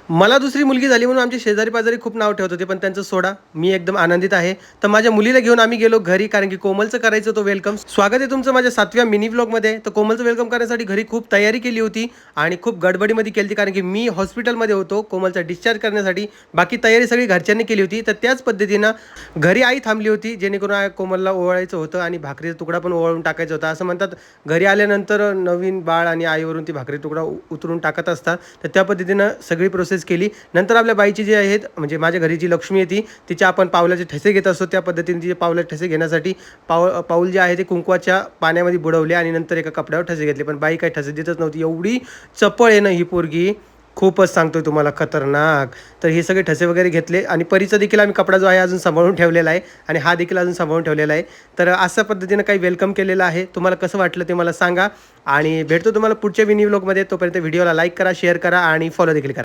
मला दुसरी मुलगी झाली म्हणून आमचे शेजारी पाजारी खूप नाव ठेवत होते, पण त्यांचं सोडा. मी एकदम आनंदित आहे. तर माझ्या मुलीला घेऊन आम्ही गेलो घरी, कारण की कोमलचं करायचं होतं वेलकम. स्वागत आहे तुमचं माझ्या 7व्या मिनी व्लॉगमध्ये. तर कोमलचं वेलकम करण्यासाठी घरी खूप तयारी केली होती आणि खूप गडबडीमध्ये केली होती, कारण की मी हॉस्पिटलमध्ये होतो कोमलचा डिस्चार्ज करण्यासाठी. बाकी तयारी सगळी घरच्यांनी केली होती. तर त्याच पद्धतीनं घरी आई थांबली होती, जेणेकरून कोमलला ओवाळायचं होतं आणि भाकरीचा तुकडा पण ओवाळून टाकायचा होता. असं म्हणतात घरी आल्यानंतर नवीन बाळ आणि आईवरून ती भाकरी तुकडा उतरून टाकत असतात. तर त्या पद्धतीनं सगळी प्रोसेस केली. नंतर आपल्या बाईची जी आहेत, म्हणजे माझ्या घरी जी लक्ष्मी आहे ती, तिच्या आपण पावलाचे ठसे घेत असतो. त्या पद्धतीने तिचे पावलाचे ठसे घेण्यासाठी पाऊल जे आहे ते कुंकवाच्या पाण्यामध्ये बुडवले आणि नंतर एका कपड्यावर ठसे घेतले. पण बाई काही ठसे देतच नव्हती. एवढी चपळ आहे ना ही पोरगी, खूपच सांगतोय तुम्हाला, खतरनाक. तर हे सगळे ठसे वगैरे घेतले आणि परीचा देखील आम्ही कपडा जो आहे अजून सांभाळून ठेवलेला आहे आणि हा देखील अजून सांभाळून ठेवलेला आहे. तर अशा पद्धतीनं काही वेलकम केलेलं आहे. तुम्हाला कसं वाटलं ते मला सांगा आणि भेटतो तुम्हाला पुढच्या मिनी व्लॉगमध्ये. तोपर्यंत व्हिडिओला लाईक करा, शेअर करा आणि फॉलो देखील करा.